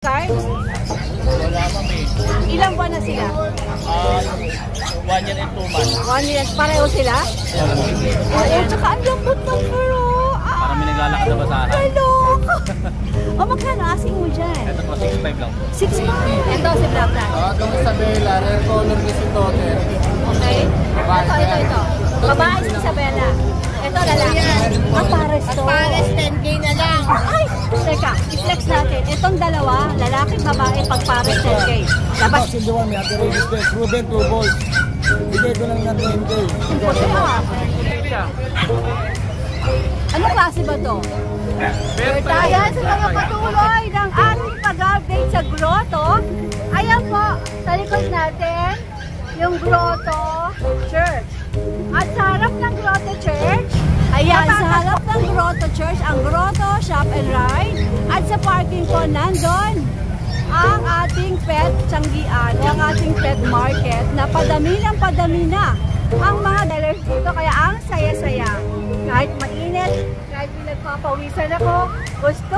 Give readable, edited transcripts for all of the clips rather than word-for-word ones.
card? Wala ma'am eh. Ilang buwan na sila? 1 year and 2 months. 1 year. Pareho sila? Oo, tsaka ang lambot ng fur. Parang may naglalakad na basahan. Talok! O, magkano asking mo dyan? Ito po, 6.5 lang po. 6.5? Ito si Black Black. Itong Isabela, rare color ni si Daughter. Okay? Ito. Babae si Isabela. Ito lalaki. Ang pares to. At pares 10K na lang. Ay! Teka, i-flex natin. Itong dalawa, lalaki, babae, pag pares 10K. Labas. Tapos hindi mo may agarigis din. Ruben 2 volts. Bigay ko lang ng 10K. Anong klase ba to? Tayo sa mga patuloy ng ating pag-update sa grotto. Ayan po, sa likod natin, yung grotto church. At sa harap ng grotto church, ayan, sa harap ng grotto church, ang grotto shop and ride. At sa parking po, nandun ang ating pet tiyanggian, ang ating pet market na padami na ang mga sellers dito, kaya ang saya-saya. Kahit mainit, kahit pinagpapawisan ako, gusto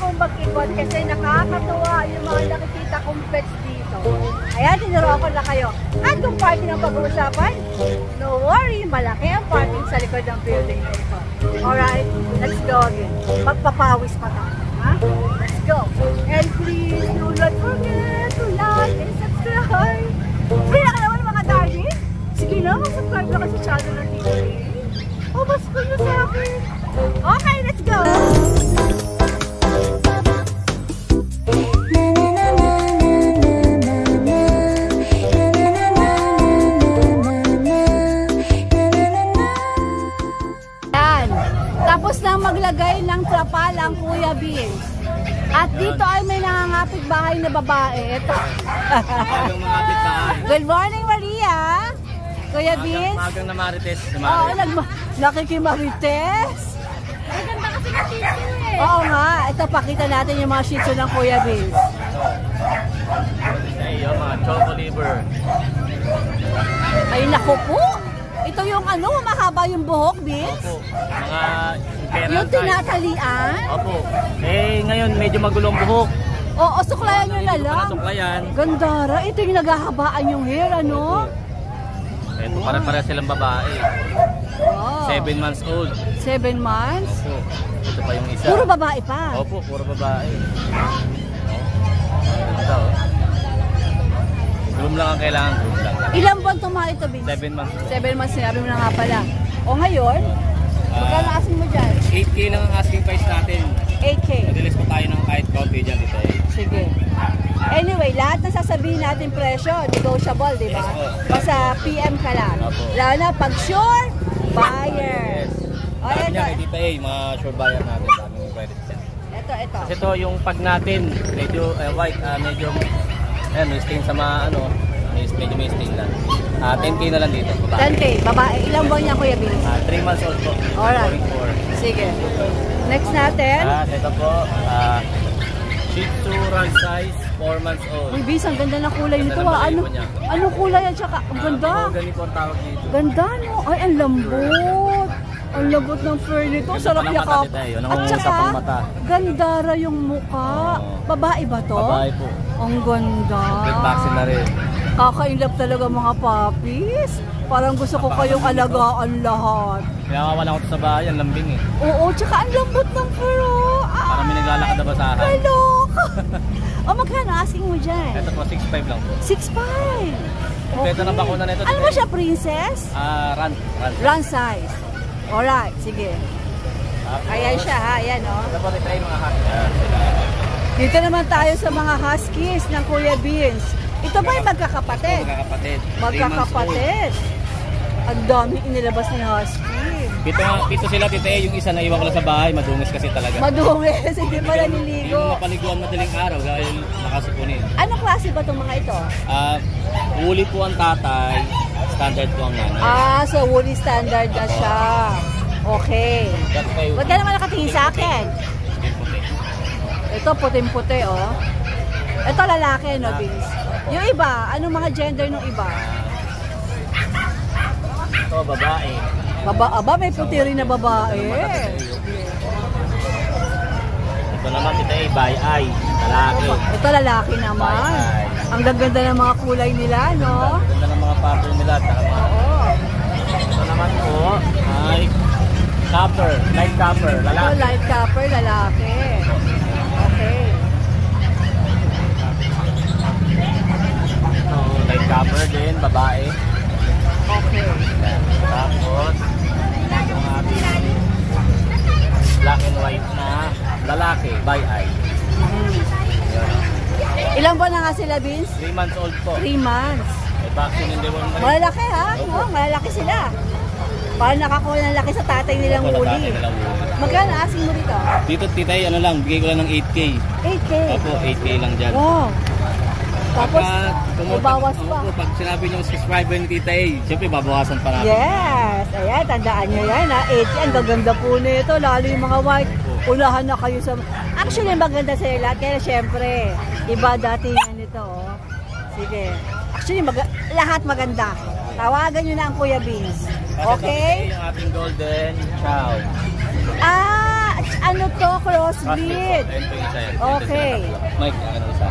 kong mag-ikot kasi nakakatuwa yung mga nakikita kong pets dito. Ayan, tinuro ko na kayo. At kung parking ang pag-uusapan, no worry, malaki ang parking sa likod ng building na ito. Alright, let's go again. Magpapawis pa tayo. Ha? Let's go. And please do not forget to like and subscribe. Free na ka naman mga darling. Sige na, mag-subscribe na ka sa channel ng Tito A. O, mas ko nyo sa akin. Okay, let's go! Yan. Tapos na maglagay ng trapal ang Kuya Beans. At dito ay may nangangapit bahay na babae. Ito. Good morning, Maria! Kuya Beans? Magang na marites. Oo, nakikimarites. Ang ganda kasi ng Shih Tzu eh. Oo nga, ito pakita natin yung mga Shih Tzu ng Kuya Beans. Ay, yung mga choco liver. Ay, naku po! Ito yung ano, mahaba yung buhok, Beans? Opo, mga imperial Yung tinatalian? Opo. Eh, ngayon medyo magulong buhok. Oo, suklayan nyo na lang. Suklayan. Gandara, ito yung naghahabaan yung hair, ano? Ito, pare-pare silang babae. Wow. 7 months old. 7 months? Opo. Ito pa yung isa. Puro babae pa? Opo, puro babae. Ito. Groom lang ang kailangan. Groom lang. Ilang buwan tumaha ito, Beans? 7 months. 7 months, sinabi mo na nga pala. O ngayon, magkano asin mo dyan? 8K lang ang asking price natin. 8K. Nadilis po tayo ng kahit county dyan dito eh. Sige. Anyway, lahat na sasabihin natin presyo, negotiable, di ba? Yes, po. Basta PM ka lang. Opo. Lalo na pag sure, buyer. O, Sabi ito. niya kay Tita A, mga sure buyer natin. Daming credit dyan. Ito. Kasi ito yung pag natin, medyo white, medyo may stain sa mga ano, medyo may stain lang. 10K na lang dito. 10K, babae. Ilang buwan niya, Kuya Bill? 3 months old po. Alright. 4. Sige. Next natin. Ito po, Shih Tzu run size, 4 months old. Uy, Bis, ang ganda ng kulay nito. Ganda ng Ano, balahibo niya. anong kulay yan? Tsaka, ang ganda. Ganito po ang tawag dito. Ganda, no? Ay, ang lambot. Ang lambot ng fur nito. Ganda Sarap pa ng yakap. mata, Tita, yun. At Nangungusap saka, ang mata. gandara yung muka. Babae ba to? Babae po. Ang ganda. Red vaccine na rin. Kakailap talaga mga puppies. Parang gusto ko kayong alagaan lahat. Kaya wala ko sa bahay, ang lambing eh. Oo, tsaka ang lambot ng fur. Oh. Parang may naglalakad na basahan. Talok! O, magkano asking mo dyan? Ito po, 6.5 lang po. 6'5". Kompleto ng bakuna na ito. Ano ba siya, princess? Run. Run size. Alright, sige. Ayan siya ha, ayan o. Ito po, try mga husky. Dito naman tayo sa mga huskies ng Kuya Beans. Ito ba yung magkakapatid? Magkakapatid. Magkakapatid. Ang dami inilabas ni husky. Pito sila, Tita A, yung isa na iwan ko lang sa bahay, madungis kasi talaga. Madungis, hindi pa naliligo. Yung mapaliguan madaling araw dahil nakasupunin. Anong klase ba itong mga ito? Uli po ang tatay, standard po ang nanay. So woolly standard na siya. Okay. Huwag ka naman nakatingin sa akin. Ito puting-puti oh. Ito lalaki no, Beans. Yung iba, anong mga gender ng iba? Ito, babae. Aba, may puti rin na babae. Ito naman kita by eye, lalaki. Ito lalaki naman. Bye. Ang gaganda ng mga kulay nila, no? Ganda ng mga pattern nila. Oo. Ito naman po ay copper, light copper, Ito lalaki. light copper, lalaki. Okay. Ito, light copper din, babae. Okay. Tapos, yung ating black and white na lalaki, by eye. Ilang buwan na nga sila, Vince? 3 months old po. 3 months. May vaccine in the one month. Malalaki ha? Oo, malalaki sila. Parang nakakuha ng laki sa tatay nilang huli. Magkano asking mo dito? Dito titay, ano lang, bigay ko lang ng 8K. 8K. Opo, 8K lang dyan. Wow. Tapos, Pagka bawas pa. Opo, pag sinabi niyo subscriber ni Tita A, siyempre babawasan pa natin. Yes. Ayan, tandaan nyo yan ha. 8K, ang gaganda po nito. Lalo yung mga white. Unahan na kayo sa... Actually, maganda sila lahat. Kaya syempre, iba dati yan ito. Oh. Sige. Actually, lahat maganda. Tawagan nyo na ang Kuya Vince. Okay? Ito yung ating golden chow. Ah, ano to? Crossbreed. Ayun po yung isa yan. Okay. Mike, ano isa?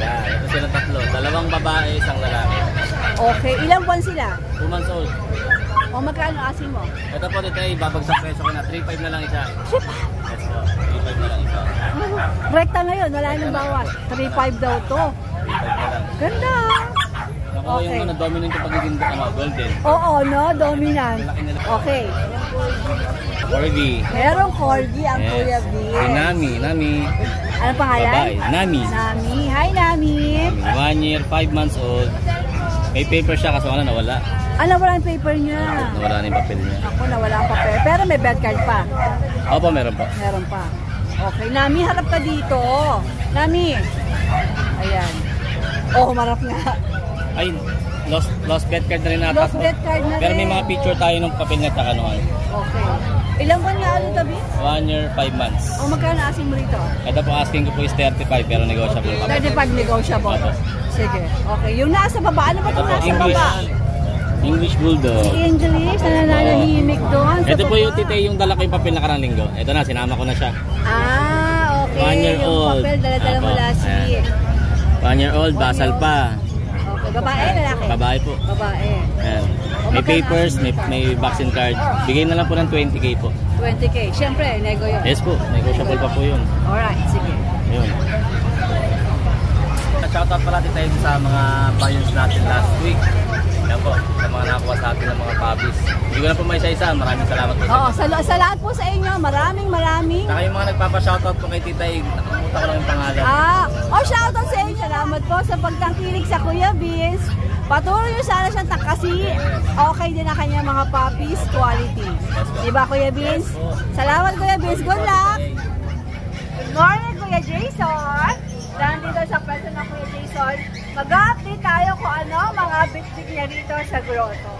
Yan, ito sila tatlo. 2 babae, 1 lalaki. Okay. Ilang buwan sila? 2 months old. O magkano asin mo? Ito po dito ay babagsak presyo ko na 3.5 na lang isa. Ship. Yes po, 3.5 na lang isa. Rekta na yun. Wala nang bawas. 3.5 daw to. 3.5 na lang. Ganda. Naku, Okay. yung dominant yung pagiging golden. Oo, no? Dominant. Okay. Corgi. Merong corgi ang Kuya Si Vince. Nami. Ano pangalan? Babae. Nami. Nami. Hi, Nami. 1 year, 5 months old. May paper siya kaso ano nawala. Ano, wala ang paper niya. Nawala na yung papel niya. Ako, nawala ang papel. Pero may bed card pa. Opo, meron po. Meron pa. Okay, Nami, harap ka dito. Nami. Ayan. Oh, humarap nga. Ay, lost bet card na rin natin. Lost bet card na Pero may rin. mga picture tayo ng papel niya takanuan. Okay. Ilang buwan nga ulit, Tabi? 1 year, 5 months. O magkano asin mo rito? Ito po asking ko po is 35 pero negotiable pa. 35 negotiable. Opo. Sige. Okay. Yung nasa baba, ano ba Ito itong po, nasa English. baba? English Bulldog. English, nananahimik doon sa Ito po baba. yung tite yung dala ko yung papel nakarang linggo. Ito na, sinama ko na siya. Ah, okay. 1 year Yung old. papel, dala-dala mo Apo, last ayan. week. 1 year old, basal pa. Okay. Babae, lalaki? Babae po. Babae. Ayan. May magkano? papers, may vaccine card. Bigay na lang po ng 20K po. 20K. Siyempre, nego yun. Yes po, negotiable pa po yun. Alright, sige. Ayun. Shoutout pala tayo sa mga buyers natin last week. Yan po, sa mga nakakuha sa atin ng mga puppies. Hindi ko na po may isa-isa. Maraming salamat po. Oo, sa lahat po sa inyo, maraming. Saka yung mga nagpapa-shoutout po kay Tita Ig, nakalimutan ko lang yung pangalan. Shoutout sa inyo. Salamat po sa pagtangkilik sa Kuya Vince. Patuloy nyo sana siyang kasi okay din ang kanyang mga puppies quality. Diba, Kuya Vince? Salamat, Kuya Vince. Good luck! Good morning, Kuya Jason! Nandito sa pwesto ng Kuya Jason. Mag-update tayo kung ano mga bit-bit niya rito sa grotto.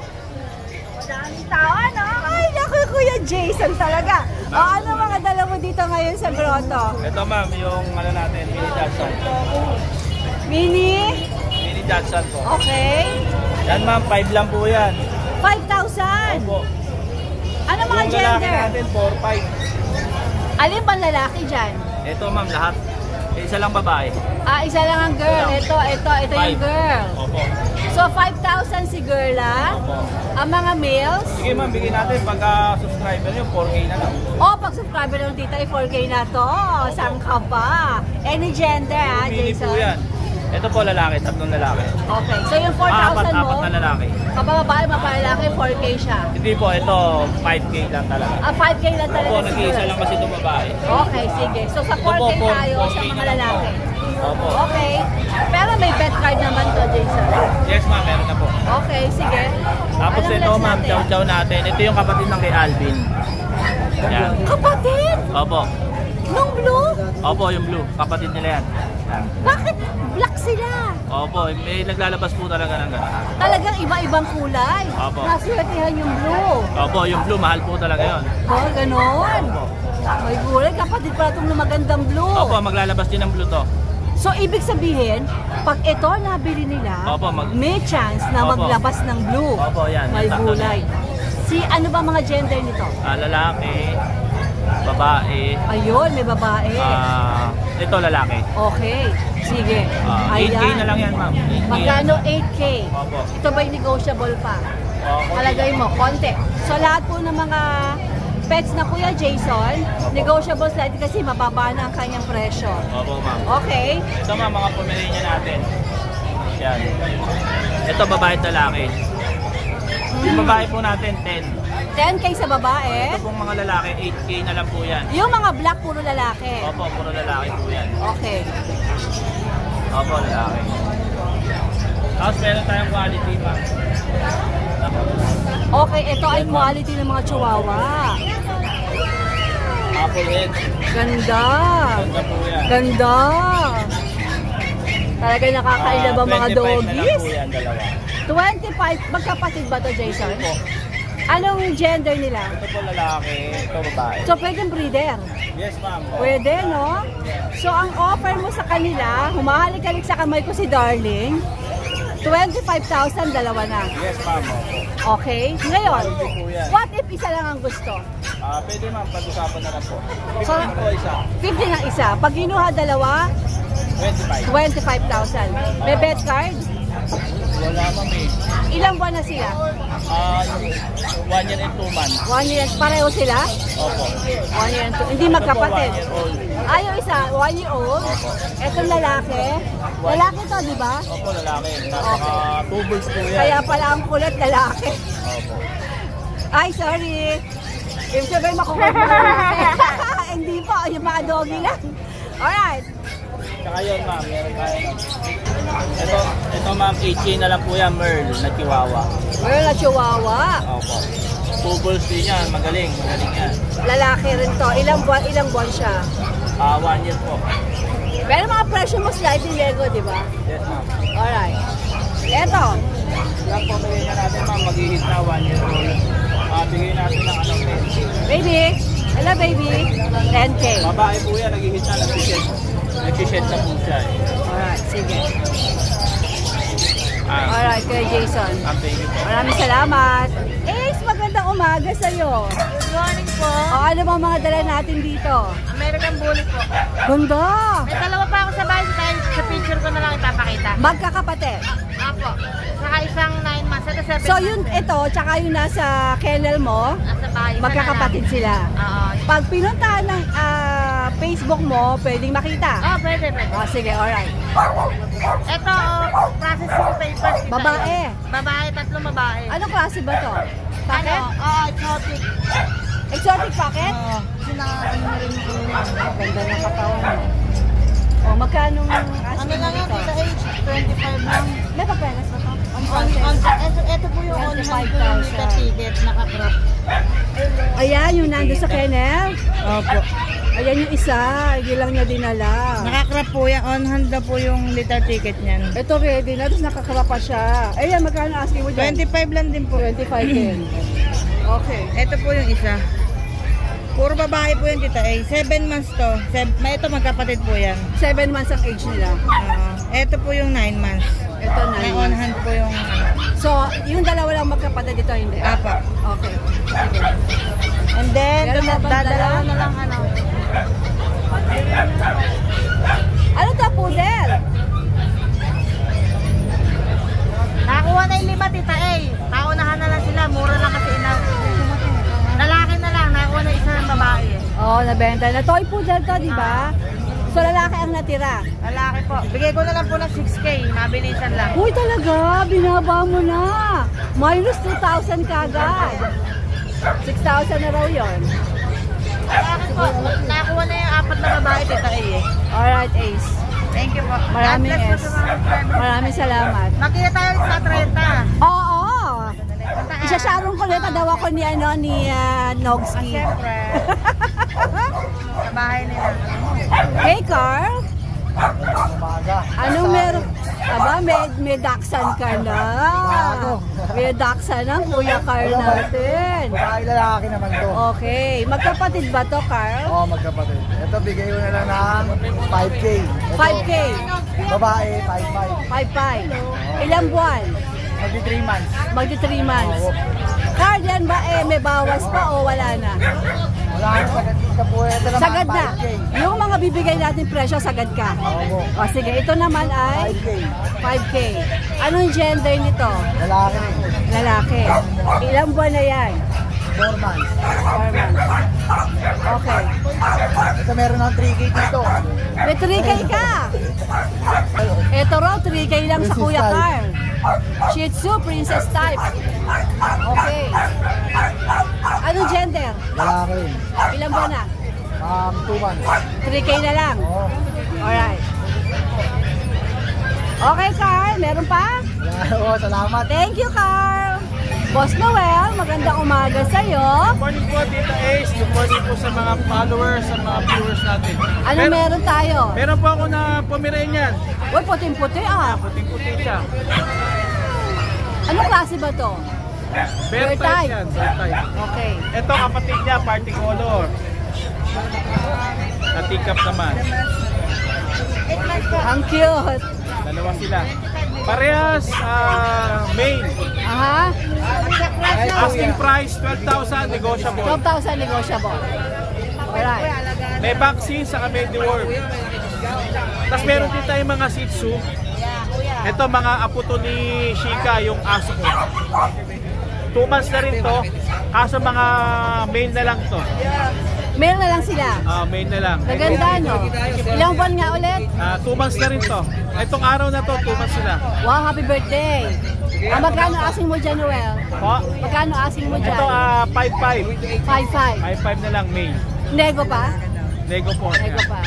Madaming tao, ano? Ay, naku, Kuya Jason talaga. O, ano mga dala mo dito ngayon sa grotto? Ito ma'am, yung ano natin, mini Dachshund. Mini? Mini Dachshund po. Okay. Yan ma'am, 5 lang po yan. 5,000. Opo. Ano mga Yung lalaki gender? natin, 4-5. Alin pang lalaki dyan? Ito ma'am, lahat. Isa lang babae. Isa lang ang girl. Ito yung Five. girl. Opo. So, 5,000 si girl, Opo. Ang mga males? Sige ma'am, bigyan natin pagka subscriber nyo, 4K na lang. Pag subscriber ng tita, 4K na to. Saan ka ba? Any gender, Mini Jason? po yan. Ito po lalaki, 3 lalaki. Okay. So, yung 4,000 mo, Apat na lalaki. kabababae, mapalalaki, 4K siya. Hindi po, ito 5K lang talaga. 5K lang talaga Opo, nag-iisa lang kasi itong babae. Okay, sige. So, sa 4K Opo, tayo 4K sa mga na lang po. lalaki. Opo. Okay. Pero may pet card naman to, Jason. Yes ma'am, meron na po. Okay, sige. Tapos Anong ito last ma'am, natin? chow-chow natin. Ito yung kapatid ng kay Alvin. Yan. Kapatid? Opo. Nung blue? Opo, yung blue. Kapatid nila yan. Yan. Bakit black sila? Opo, may naglalabas po talaga ng gano'n. Talagang iba-ibang kulay. Opo. Naswertihan yung blue. Opo, yung blue, mahal po talaga yon. Ganon. May gulay, kapatid pala itong magandang blue. Opo, maglalabas din ng blue to. So, ibig sabihin, pag ito nabili nila, Opo, may chance na Opo. maglabas ng blue. Opo, yan. May Sakto gulay. Ano ba mga gender nito? Lalaki. babae. Ayun, may babae. Ito lalaki. Okay, sige. 8K na lang yan, ma'am. 8K. Magkano 8K? Opo. Ito ba'y negotiable pa? Opo. Palagay mo, konti. So lahat po ng mga pets na Kuya Jason, negotiable slightly kasi mababa na ang kanyang presyo. Opo, ma'am. Okay. Ito ma'am, mga Pomeranian natin. Yan. Ito babae at lalaki. Yung babae po natin, 10. 10K sa babae. Ito pong mga lalaki, 8K na lang po yan. Yung mga black, puro lalaki. Opo, puro lalaki po yan. Okay. Opo, lalaki. Tapos meron tayong quality, ma'am. Okay, ito ay quality ng mga chihuahua. Apple head. Ganda. Ganda po yan. Ganda. Talaga nakakailab ang mga 25 na lang doggies. po yan, dalawa. 25, magkapatid ba to, Jason? Po. Anong gender nila? Ito po lalaki, ito babae. So, pwedeng breeder? Yes, ma'am. Pwede, no? So, ang offer mo sa kanila, humahalik-halik sa kamay ko si Darling, 25,000, dalawa na. Yes, ma'am. Okay? Ngayon, Quality po yan. what if isa lang ang gusto? Pwede ma'am, pag-usapan na lang po. So, 15 po isa. 50 ang isa. Pag ginuha dalawa, 25. 25,000. May bet card? Wala ma'am eh. Ilang buwan na sila? 1 year and 2 months. 1 year. Pareho sila? Opo. 1 year and 2. Hindi magkapatid. Ito po, 1 year old. Yung isa, 1 year old. Etong lalaki. Lalaki to, di ba? Opo, lalaki. Nasa 2 bulls po yan. Kaya pala ang kulit lalaki. Opo. Ay, sorry. Ibig sabihin makukulit mo lalaki. Hindi po, yung mga doggy lang. Alright. Tsaka yun ma'am, meron tayo. Ito ma'am, 8K na lang po yan, Merl, na Chihuahua. Meron na chihuahua. Opo. 2 bulls din yan, magaling yan. Lalaki rin to. Ilang buwan siya? 1 year po. Pero mga presyo mo slightly lego, di ba? Yes ma'am. Alright. Eto. Yan po, bigay na natin ma'am, mag-hit na 1 year old. Bigay natin ng 10K. Baby. Hello, baby. 10K. Babae po yan, nag-hit na, nag-shed na po siya eh. Alright, sige. Alright, Kuya Jason. Baby po. Maraming salamat. Ace, magandang umaga sa'yo. Good morning po. O, ano ba mga dala natin dito? American Bully po. Ganda. May dalawa pa ako sa bahay, sa picture ko na lang ipapakita. Magkakapatid. Apo. Saka isang 9 months. Ito 7 So, months. yun, ito, tsaka yung nasa kennel mo, Nasa bahay. isa magkakapatid na sila. lang. Oo. Pag pinuntahan ng Facebook mo, pwedeng makita. Oh, pwede. O, sige, alright. Ito, processing papers. kita. Babae. Babae, 3 babae. Anong klase ba to? Packet? Exotic. Exotic packet? Sinakain na rin po yan. Ganda ng katawan mo. O, magkano Ano lang yan, kita age, 25 lang. May papeles ba to? On Ito po yung on 25,000. ticket, naka-crop. Ayan, yung nandun sa kennel. Opo. Ayan yung isa, hindi lang niya dinala. Naka-crop po yan, on hand na po yung litter ticket niyan. Ito ready na, tapos nakakarapa siya. Ayan, magkano asking mo dyan? 25 lang din po. 25 din. Okay. Ito po yung isa. Puro babae po yung tita A. 7 months to. Ito magkapatid po yan. 7 months ang age nila. Ito po yung 9 months. Ito na. Na on hand po yung ano. So, yung dalawa lang magkapatid dito, hindi? Apa. Okay. And then, Meron na bang dadalawa dala? na lang ano. Ano to, poodle? Nakakuha na yung 5 tita A. Paunahan na lang sila. Mura lang kasi ina. Lalaki na lang. Nakakuha na isa ng babae. Oo, nabenta na. Toy poodle to, di ba? So, lalaki ang natira. Lalaki po. Bigay ko na lang po ng 6K. Nabilisan lang. Uy, talaga, binaba mo na. Minus 2,000 kagad. 6,000 na raw yun. Lalaki po. Nakakuha na yung 4 na babae tita A eh. Alright, Ace. Thank you po. Maraming God bless S. po sa mga friends. Maraming salamat. Makita tayo sa 30. Oo. Isasarong ko ulit daw ako ni, Nogski. Siyempre. Sa bahay nila. Hey, Carl. Anong meron? Aba, may daksan ka na. May daksan ang Kuya Carl natin. Babae lalaki naman to. Okay. Magkapatid ba to, Carl? Oo, magkapatid. Ito, bigay ko na lang ng 5K. Ito, 5K. Babae, 5'5". 5'5". Ilang buwan? Magdi 3 months. Magdi 3 months. Carl, yan ba may bawas pa o wala na? Wala kang sagad sa po. Ito naman, Sagad na. 5K. Yung mga bibigay natin presyo, sagad ka. Opo. O sige, ito naman ay 5K. 5K. Anong gender nito? Lalaki rin. Lalaki. Ilang buwan na yan? 4 months. 4 months. Okay. Ito meron ng 3K dito. May 3K ka. Ito raw, 3K lang sa Princess Kuya type. Carl. Shih Tzu, princess type. Okay. Anong gender? Lalaki rin. Ilang buwan na? 2 months. 3K na lang. Oo. Alright. Okay, Carl. Meron pa? Oo, salamat. Thank you, Carl. Boss Noel, magandang umaga sa'yo. Good morning po, Tita Ace. Good morning po sa mga followers, sa mga viewers natin. Ano meron tayo? Meron po ako na Pomeranian. Uy, puting-puti ah. Puting-puti siya. Anong klase ba to? Bear Bear type. type yan, bear type. Okay. Ito kapatid niya, party color. Natikap naman. Ang cute. Dalawa sila. Parehas, main. Aha. Asking price, 12,000, negotiable. 12,000 negotiable. Alright. May vaccine sa Mediworm. Tapos meron din tayong mga Shih Tzu. Ito mga apo to ni Shika, yung aso ko. 2 months na rin to. Kaso mga main na lang to. Male na lang sila. Main na lang. Maganda, no? Ilang buwan nga ulit? 2 months na rin to. Itong araw na to, 2 months na. Wow, happy birthday. Magkano asing mo dyan, Noel? Po? Magkano asing mo dyan? Ito 5-5. 5-5. 5-5 na lang main. Nego pa? Nego po. Nego pa.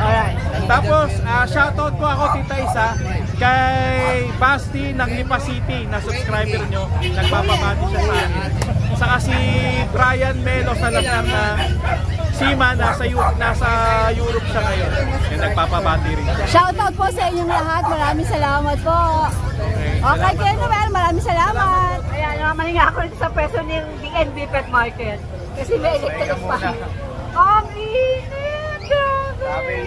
Alright. Tapos, shoutout po ako, Tita Isa, kay Basti ng Lipa City na subscriber nyo. Nagpapabati siya sa akin. Saka si Brian Melo sa Lasar na Sima, nasa Europe siya ngayon. Yung nagpapabati rin siya. Shoutout po sa inyong lahat. Maraming salamat po. Okay, Kuya Noel, maraming salamat. Ayan, naman nga ako rin sa peso ng DNB Pet Market. Kasi may electric pa. Ang init! Grabe!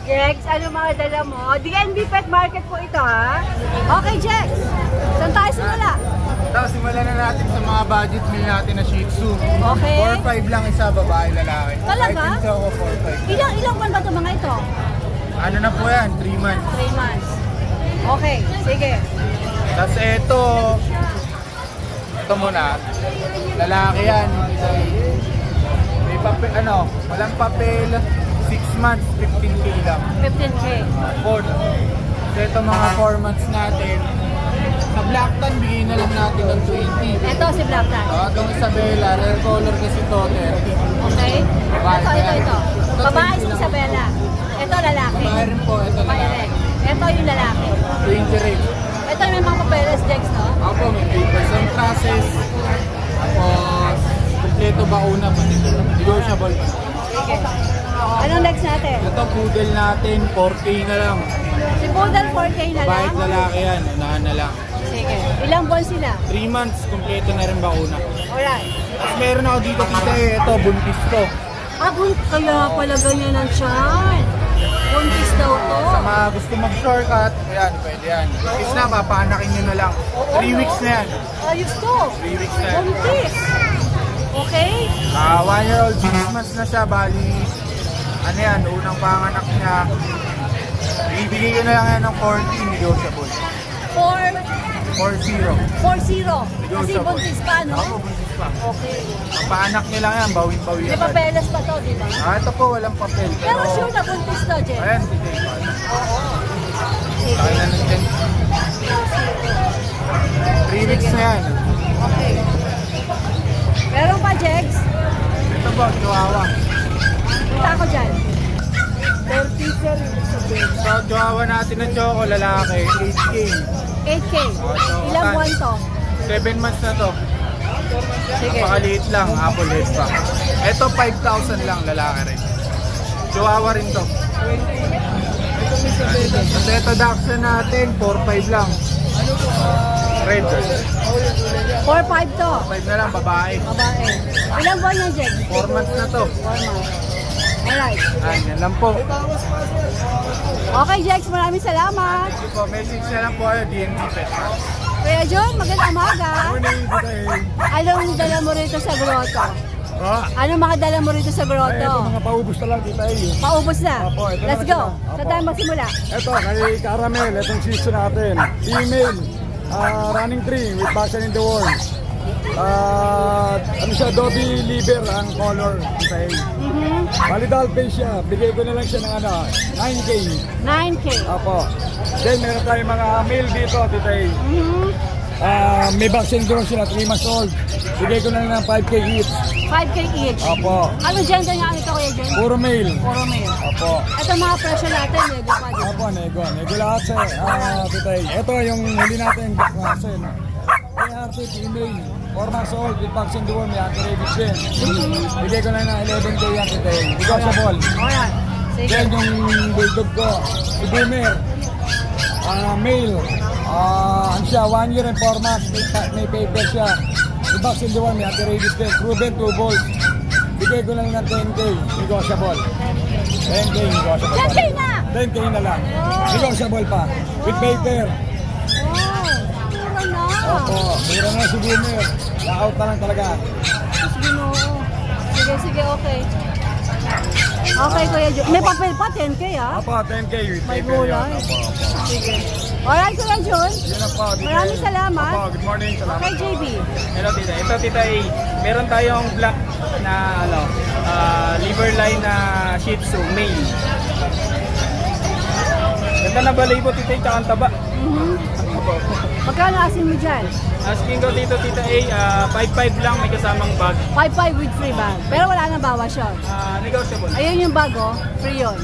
Jex, ano mga dala mo? DNB Pet Market po ito, ha? Okay, Jex. Saan tayo simula? Tapos simulan na natin sa mga budget meal natin na Shih Tzu. Okay. 4-5 lang isa, babae, lalaki. Talaga? I think so ako 4-5. Ilang buwan ba ito mga ito? Ano na po yan? 3 months. 3 months. Okay, sige. Tapos ito muna. Lalaki yan. May papel, walang papel. 6 months, 15K lang. 15K. Board. So ito mga 4 months natin. Sa Black Tan, bigyan na lang natin ng 20. Ito si Black Tan. Itong Isabela, rare color kasi to, 30. Okay? Ito. Babae si Isabela. Ito lalaki. Babae rin po, ito Babae na. rin. Ito yung lalaki. 20 rin. Ito may mga papeles, Jex, no? Ako, may papers and process. Tapos, kompleto bauna pa dito. Negotiable pa. Sige. Anong next natin? Ito, poodle natin, 4K na lang. Si Poodle 4K na lang? Bait lalaki yan, unahan na lang. Sige. Ilang buwan sila? 3 months, kompleto na rin bauna. Alright. Tapos meron ako dito, kita ito, buntis to. Kaya pala ganyan ang tiyan. Buntis daw to. Sa mga gusto mag-shortcut, ayan, pwede yan. Buntis na, papanakin nyo na lang. 3 weeks na yan. Ayos to. 3 weeks na yan. Buntis. Okay? 1-year-old, 6 months na siya, bali, ano yan, unang panganak niya. Ibigay ko na lang yan ng 40, negotiable. 4-0. 4-0. Kasi buntis pa, no? Ako, buntis pa. Okay. Ang paanak niya lang yan, bawin-bawi May yan. papeles pa to, di ba? Ito po, walang papel. Pero sure na buntis to, Jex. Ayan, dito. Sige. Kaya na nandyan. 3 weeks na yan. Okay. Meron pa, Jex? Ito po, chihuahua. Punta ako dyan. So, chihuahua natin ng choco, lalaki, 8K. 8K. so, Ilang buwan to? 7 months na to. Sige. Napakaliit lang, apple head pa. Ito, 5,000 lang, lalaki rin. Chihuahua rin to. At ito, Dachshund natin, 4-5 lang. Red. 4-5 to. 5 na lang, babae. Babae. Ilang buwan yan, Jex? 4 months na to. 4 months. Alright. Yan lang po. Okay, Jex. Maraming salamat. Sige po, message na lang po kayo, DNB Pet. Kuya John, magandang umaga. Morning, Tita A. Anong dala mo rito sa grotto? Anong mga dala mo rito sa Ay, ito grotto? mga paubos na lang, Tita A. Paubos na. Opo, ito na Let's sila. go. Opo. Sa tayo magsimula. Ito, kay Caramel, itong shih natin. Female, running 3 with vaccine in the worm. Ano siya, Dobby liver ang color, Tita A. Validal face siya, bigay ko na lang siya ng 9K. 9K. Opo. Then meron tayong mga male dito, Tita A. May vaccine doon sila, 3 months old. Bigay ko na lang ng 5K each. 5K each. Opo. Ano gender nga ito, Kuya John? Puro male. Puro male. Opo. Ito mga presyo natin, nego pa din. Opo, nego. Nego lahat sa Tita A. Ito yung huli natin, vaccine. ART female, 4 months old with vaccine doon, may anti-rabies din. Bigay ko na ng 11K yan, Tita A. Negotiable. Alright. Sige. Then yung bulldog ko, si Boomer, male, ano siya, 1 year and 4 months, may paper siya. May vaccine doon, may anti-rabies din. Proven 2 volts. Bigay ko lang ng 10K, negotiable. 10K, negotiable. 10K na! 10K na lang. Negotiable pa. With paper. Mura na. Opo, mura na si Boomer. Na-out na lang talaga. Ginoo. Sige, sige, okay. Okay, Kuya John. May papel pa, 10K ah. Opo, 10K with May paper yun. gulay. Opo, opo. Sige. Alright, Kuya John. Yun na po. Tita A. Maraming salamat. Opo, good morning. Salamat. Okay, JB. Hello Tita. Ito Tita A. Meron tayong black na liver line na Shih Tzu male. Ganda na balay po Tita A, tsaka ang taba. Magkano asin mo dyan? Asking ko dito Tita A, 5.5 lang, may kasamang bag. 5.5 with free bag. Pero wala nang bawas yun. Negotiable. Ayun yung bag oh. Free yun.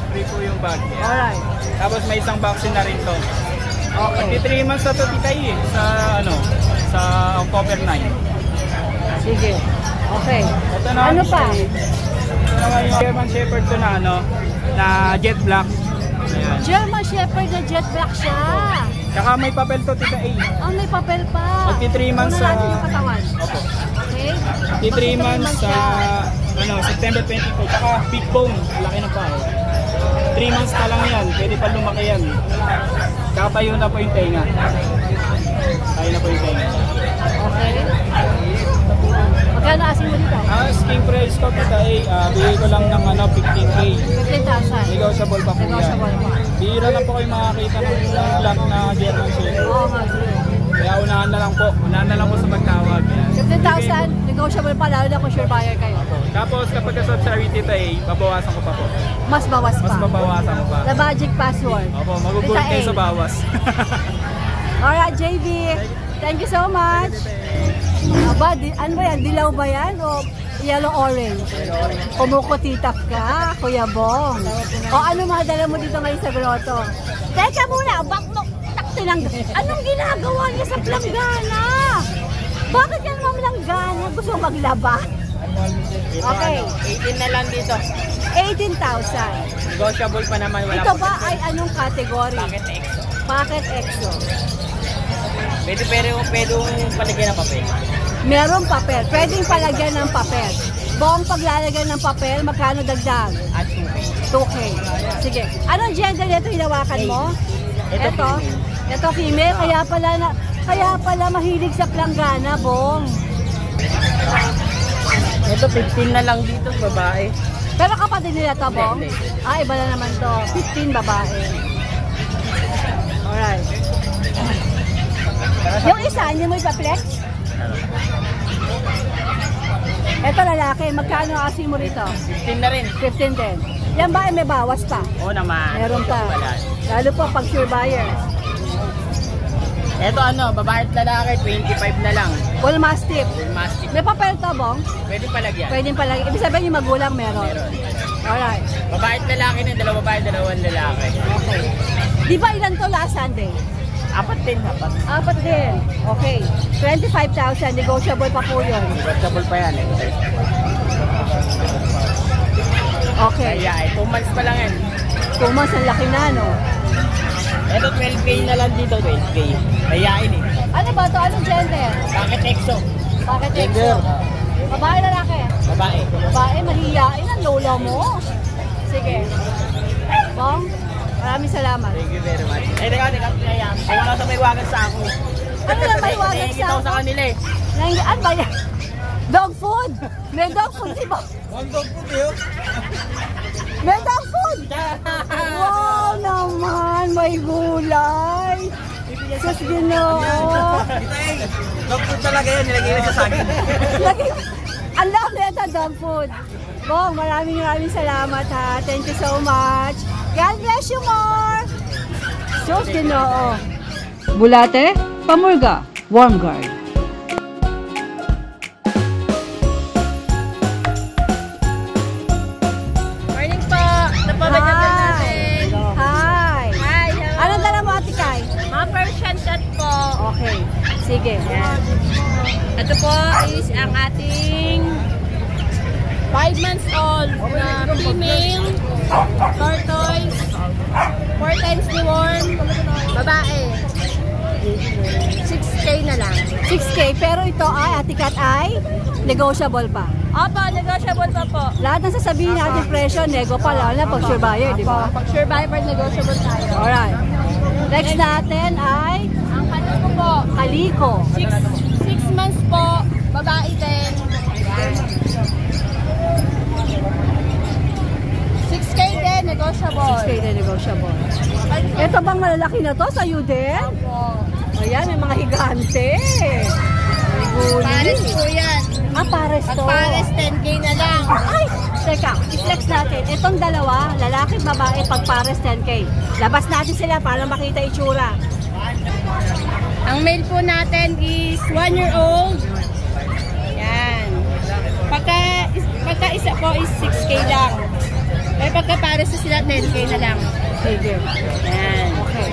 Free po yung bag. Yan. Alright. Tapos may isang vaccine na rin to. Okay. 3 months na to Tita A sa October 9. Sige. Okay. Ito na, Ano pa? Ito naman yung German Shepherd to na jet black. Ayan. German Shepherd na jet black siya. Tsaka may papel to Tita A. Oh, may papel pa. Magti 3 months Una natin yung katawan. Opo. Okay. Magti 3 months sa September 22. Tsaka big bone, laki na pa. 3 months pa lang yan, pwede pa lumaki yan. Tsaka tayo na po yung tenga. Tayo na po yung tenga. Okay. Magkano asin mo dito? Asking price ko Tita A, bigay ko lang ng 15K. 15,000. Negotiable pa po yan. Negotiable pa. Bihira lang po kayo makakita ng black na German Shepherd. Oo nga, true. Kaya unahan na lang po. Unahan na lang po sa pagtawag. Yan. 15,000, negotiable pa, lalo na kung sure buyer kayo. Tapos kapag kasubscribe Tita A, babawasan ko pa po. Mas bawas Mas pa. babawasan ko pa. The magic password. Opo, magugulat kayo sa bawas. Alright, JB. Thank you so much. Aba, ano ba yan? Dilaw ba yan? O yellow-orange? Kumukutitap ka, Kuya Bong. O ano mga dala mo dito ngayon sa grotto? Teka muna, bakno, taktinang. Anong ginagawa niya sa planggana? Bakit yan naman langgana? Gusto maglaba? Okay. 18 na lang dito. 18,000. Negotiable pa naman. Wala Ito ba ay anong category? Packet exo. Packet EXO. Pwede palagyan ng papel. Merong papel. Pwedeng palagyan ng papel. Buong paglalagyan ng papel, magkano dagdag? At 2K. 2K. Sige. Anong gender nito hinawakan mo? Ito, Ito female. Kaya pala mahilig sa planggana, Bong. Ito 15 na lang dito, babae. Pero kapatid nila to, Bong? Hindi. Iba na naman to. 15 babae. Alright. Yung isa, hindi mo ipaplex? Ito lalaki, magkano asin mo rito? 15 na rin. 15 din. Yan ba ay may bawas pa? Oo naman. Meron pa. Wala. Lalo pa pag sure buyer. Ito babae at lalaki, 25 na lang. Bull Mastiff. Mastiff. May papel to, Bong? Pwede palagyan. Pwedeng pala. Ibig sabihin yung magulang meron. Meron. Alright. Babae at lalaki na, dalawa babae, dalawang lalaki. Okay. Di ba ilan to last Sunday? 4 din, 4. 4 din. Okay. 25,000. Negotiable pa po yun. Negotiable pa yan. Okay. Kaya 2 months pa lang yan. 2 months, ang laki na, no? Ito 12K na lang dito, 12K. Kayain eh. Ano ba to? Anong gender? Packet exo. Bakit Gender. EXO? Babae, lalaki? Babae. Babae, mahihiyain ang lola mo. Sige. Bong, maraming salamat. Thank you very much. Teka, pinayam. Kung ano sa may wagan sa ako. Ano yan, may wagang Nakikita ko sa kanila eh. Ano ba yan? Dog food! May dog food, di ba? May dog food! Wow naman, may gulay! Sus, Ginoo! Dog food talaga yan, nilagay na sa saging. Ang love na ito, dog food. Bong, maraming salamat ha. Thank you so much. God bless you more! Sus, Ginoo! Bulate, Pamurga, Warm Guard. Morning po. Napabagyan na natin. Hi! Hi, hello. Anong dala mo, Ate Kai? Mga Persian cat po. Okay, sige. Ito po is ang ating 5 months old na female tortoise, 4 times deworm, babae. 6K na lang. 6K, pero ito ay, Ate Kat ay, negotiable pa. Opo, negotiable pa po. Lahat ng sasabihin natin presyo, nego pa, lalo na pag sure buyer, di ba? Pag sure buyer, negotiable tayo. Alright. Next natin ay, Ang kaliko po, Kaliko. 6 months po, babae din. Yan. 6K din, negotiable. 6K na negotiable. Ito bang malalaki na to sa iyo din? Opo. Ayan, may mga higante. May guli. Pares po yan. Ah, pares Pag to. pares, 10K na lang. Ay, teka, i-flex natin. Itong dalawa, lalaki at babae, pag pares 10K. Labas natin sila para makita itsura. Ang male po natin is 1 year old. Yan. Pagka isa po is 6K lang. Pero pagka pares na sila, 10K na lang. Sige. Yan. Okay.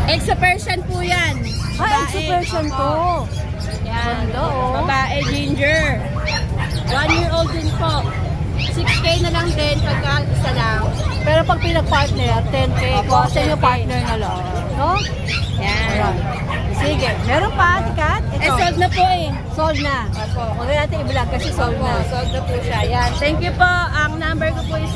Exo Persian po yan. Ay, exo Persian to. Yan. Ganda, oh. Babae ginger. 1 year old din po. 6K na lang din pagka isa lang. Pero pag pinag-partner, 10K. Kung sa inyo 10K. partner na lang. No? Yan. Alright. Sige. Meron pa, Tikat? Eh, Ito. sold na po eh. Sold na. Huwag na natin i-vlog kasi sold na. Sold na po siya. Yan. Thank you po. Ang number ko po is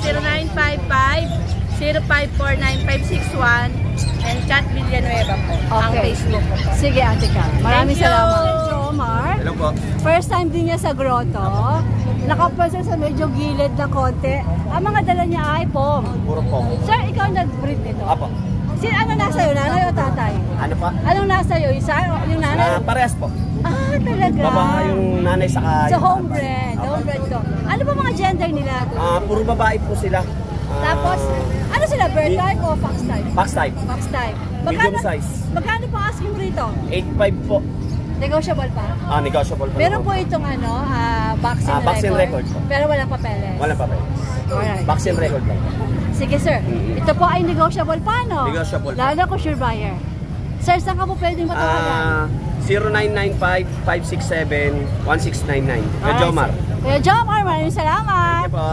0955-0549561 and Cat Villanueva po. Ang Okay. Facebook ko po. Sige, Ate Kat. Maraming Thank you. salamat. Jo Omar, Hello po. first time din niya sa grotto. Nakapwesto sa medyo gilid na konti. Ang mga dala niya ay pom. Puro po. Sir, ikaw nag-breed nito? Apo. Ano nasa iyo? Nanay o tatay? Ano pa? Anong nasa iyo? Isa o yung nanay? Parehas po. Ah, talaga? Baba yung nanay saka Sa yung homebred. Homebred to. Ano ba mga gender nila? puro babae po sila. Tapos, ano sila? Bird type o fox type? Box type. Fox type. Medium size. Magkano po asking mo rito? 8.5 po. Negotiable pa? Negotiable po. Meron po itong vaccine, vaccine record po. Pero walang papeles. Wala pa po. Alright. Vaccine record lang. Sige sir, ito po ay negotiable pa, no? Negotiable pa. Lalo na kung sure buyer. Sir, saan ka po pwedeng matawagan? 0995-567-1699. Kuya Jomar. Kuya Jomar, maraming salamat. Sige po.